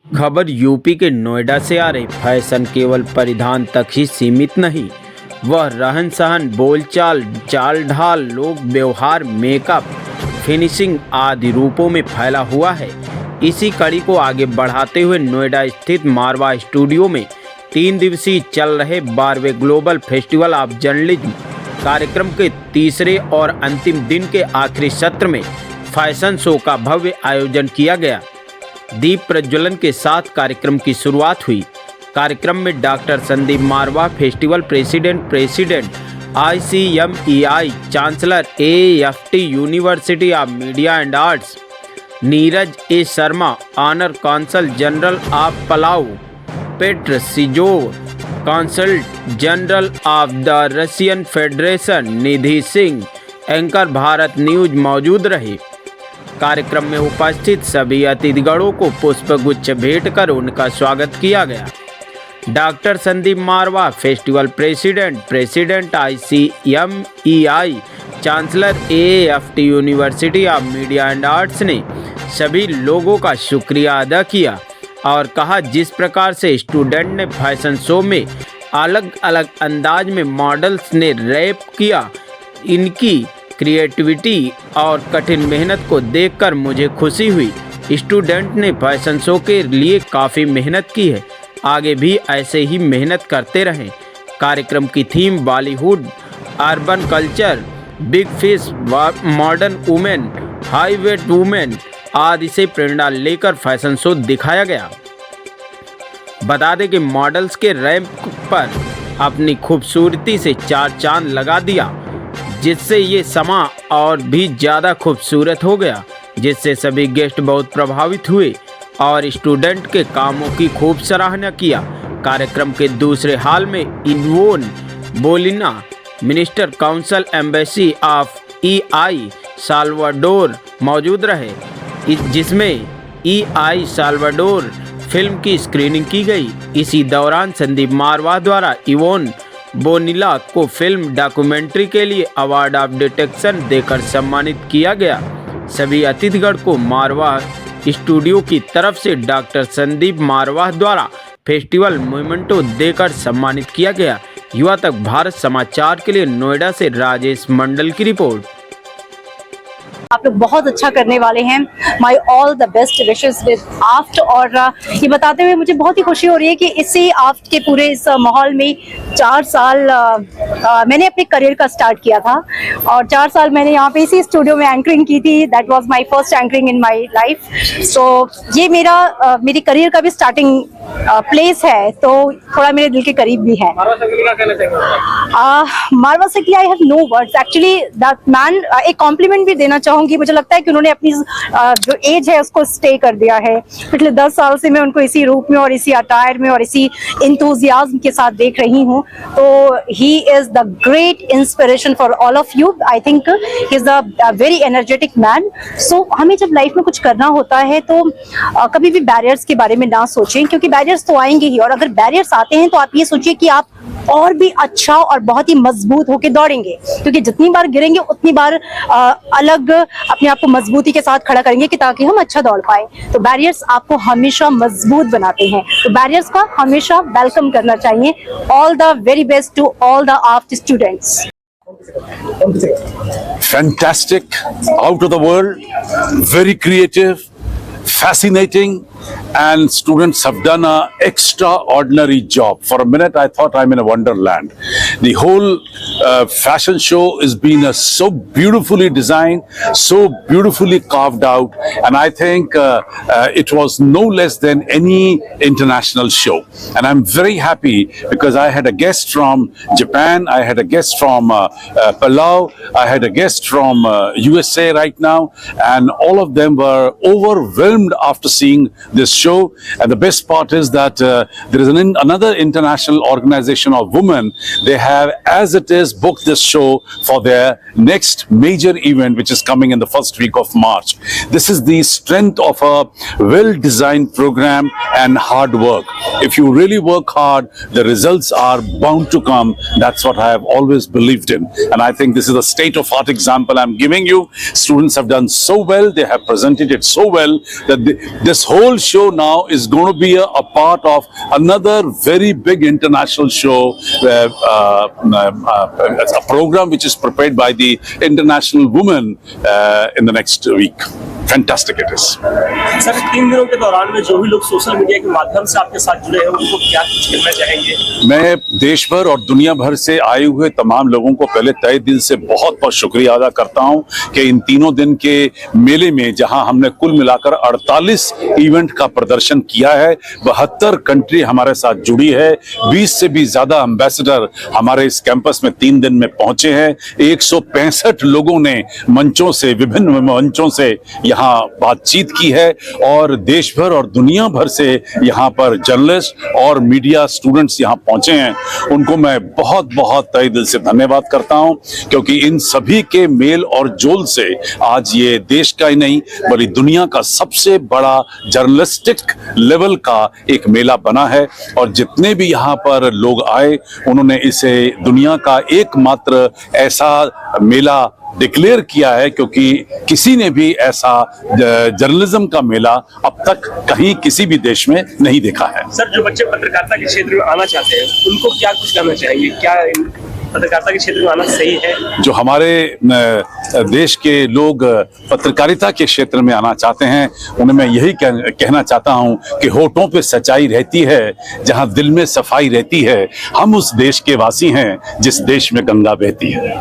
खबर यूपी के नोएडा से आ रही। फैशन केवल परिधान तक ही सीमित नहीं, वह रहन सहन, बोलचाल, चाल ढाल, लोक व्यवहार, मेकअप, फिनिशिंग आदि रूपों में फैला हुआ है। इसी कड़ी को आगे बढ़ाते हुए नोएडा स्थित मारवा स्टूडियो में 3 दिवसीय चल रहे 12वें ग्लोबल फेस्टिवल ऑफ जर्नलिज्म कार्यक्रम के तीसरे और अंतिम दिन के आखिरी सत्र में फैशन शो का भव्य आयोजन किया गया। दीप प्रज्वलन के साथ कार्यक्रम की शुरुआत हुई। कार्यक्रम में doctor Sandeep Marwah, festival president ICMEI, chancellor AFT university of media and arts, Neeraj A Sharma, honour consul general of Palau, Petr Sizov, consul general of the Russian federation, Nidhi Singh, anchor Bharat news मौजूद रहे। कार्यक्रम में उपस्थित सभी अतिथिगणों को पुष्पगुच्छ भेंट कर उनका स्वागत किया गया। Doctor Sandeep Marwah, festival president ICMEI, chancellor AFT university of media and arts ने सभी लोगों का शुक्रिया अदा किया और कहा, जिस प्रकार से स्टूडेंट ने फैशन शो में अलग अलग अंदाज में मॉडल्स ने रैप किया, इनकी क्रिएटिविटी और कठिन मेहनत को देखकर मुझे खुशी हुई। स्टूडेंट ने फैशन शो के लिए काफ़ी मेहनत की है, आगे भी ऐसे ही मेहनत करते रहें। कार्यक्रम की theme Bollywood, urban culture, big fish, modern women, high wait women आदि से प्रेरणा लेकर फैशन शो दिखाया गया। बता दें कि मॉडल्स के रैंप पर अपनी खूबसूरती से 4 चांद लगा दिया, जिससे ये समा और भी ज़्यादा खूबसूरत हो गया, जिससे सभी गेस्ट बहुत प्रभावित हुए और स्टूडेंट के कामों की खूब सराहना किया। कार्यक्रम के दूसरे हाल में Yvonne Bolina, minister council embassy of EI Salvador मौजूद रहे, जिसमें EI साल्वाडोर फिल्म की स्क्रीनिंग की गई। इसी दौरान संदीप मारवा द्वारा इवोन बोनिला को फिल्म डॉक्यूमेंट्री के लिए अवार्ड ऑफ डिटेक्शन देकर सम्मानित किया गया। सभी अतिथिगण को मारवा स्टूडियो की तरफ से डॉक्टर संदीप मारवा द्वारा फेस्टिवल मोमेंटो देकर सम्मानित किया गया। युवा तक भारत समाचार के लिए नोएडा से राजेश मंडल की रिपोर्ट। आप लोग बहुत अच्छा करने वाले हैं। My all the best wishes with AAFT. और ये बताते हुए मुझे बहुत ही खुशी हो रही है कि इसी आफ्ट के पूरे इस माहौल में 4 साल मैंने अपने करियर का स्टार्ट किया था और 4 साल मैंने यहाँ पे इसी स्टूडियो में एंकरिंग की थी। That was my first anchoring in my life. So ये मेरी करियर का भी स्टार्टिंग प्लेस है, तो थोड़ा मेरे दिल के करीब भी है। मारवा से I have no words actually. That man, एक कॉम्प्लीमेंट भी देना चाहूंगी। मुझे लगता है कि उन्होंने अपनी जो एज है उसको स्टे कर दिया है। पिछले 10 साल से मैं उनको इसी रूप में और इसी अटायर में और इसी इंथुजियाज्म के साथ देख रही हूँ। तो he is the great inspiration for all of you. I think he is a very energetic man. So हमें जब लाइफ में कुछ करना होता है तो कभी भी बैरियर्स के बारे में ना सोचें, क्योंकि बैरियर्स तो आएंगे ही। और अगर बैरियर्स आते हैं तो आप ये सोचिए कि आप और भी अच्छा और बहुत ही मजबूत होके दौड़ेंगे, क्योंकि जितनी बार गिरेंगे उतनी बार अलग अपने आप को मजबूती के साथ खड़ा करेंगे कि ताकि हम अच्छा दौड़ पाए। तो बैरियर्स आपको हमेशा मजबूत बनाते हैं, तो बैरियर्स का हमेशा वेलकम करना चाहिए। All the very best to all the AAFT students. Fantastic, out of the world, very creative, fascinating, and students have done an extraordinary job. For a minute I thought I'm in a wonderland. The whole fashion show is been so beautifully designed, so beautifully carved out, and I think it was no less than any international show. And I'm very happy because I had a guest from Japan, I had a guest from Palau, I had a guest from USA right now, and all of them were overwhelmed after seeing this show. And the best part is that there is another international organization of women. They have have, as it is, booked this show for their next major event, which is coming in the first week of March. This is the strength of a well-designed program and hard work. If you really work hard, the results are bound to come. That's what I have always believed in. And I think this is a state-of-art example I'm giving you. Students have done so well. They have presented it so well that this whole show now is going to be a part of another very big international show, a program which is prepared by the International Women in the next week. Fantastic it is. Sir 3 दिनों के दौरान में जो भी लोग social media के माध्यम से आपके साथ जुड़े हैं उनको क्या कुछ कहना चाहेंगे? मैं देश भर और दुनिया भर से आए हुए तमाम लोगों को पहले तहे दिल से बहुत बहुत शुक्रिया अदा करता हूं कि इन तीनों दिन के मेले में जहां हमने कुल मिलाकर 48 इवेंट का प्रदर्शन किया है, 72 कंट्री हमारे साथ जुड़ी है, 20 से भी ज्यादा एम्बेसडर हमारे इस कैंपस में 3 दिन में पहुंचे हैं, 165 लोगों ने मंचों से, विभिन्न मंचों से यहाँ बातचीत की है और देश भर और दुनिया भर से यहाँ पर जर्नलिस्ट और मीडिया स्टूडेंट्स यहाँ पहुंचे हैं। उनको मैं बहुत बहुत तहे दिल से धन्यवाद करता हूं क्योंकि इन सभी के मेल और जोल से आज ये देश का ही नहीं बल्कि दुनिया का सबसे बड़ा जर्नलिस्टिक लेवल का एक मेला बना है और जितने भी यहाँ पर लोग आए उन्होंने इसे दुनिया का एकमात्र ऐसा मेला डिक्लेयर किया है क्योंकि किसी ने भी ऐसा जर्नलिज्म का मेला अब तक कहीं किसी भी देश में नहीं देखा है। सर जो बच्चे पत्रकारिता के क्षेत्र में आना चाहते हैं उनको क्या कुछ कहना चाहेंगे? क्या पत्रकारिता के क्षेत्र में आना सही है? जो हमारे देश के लोग पत्रकारिता के क्षेत्र में आना चाहते हैं उन्हें मैं यही कहना चाहता हूं कि होठों पे सच्चाई रहती है, जहां दिल में सफाई रहती है। हम उस देश के वासी हैं जिस देश में गंगा बहती है।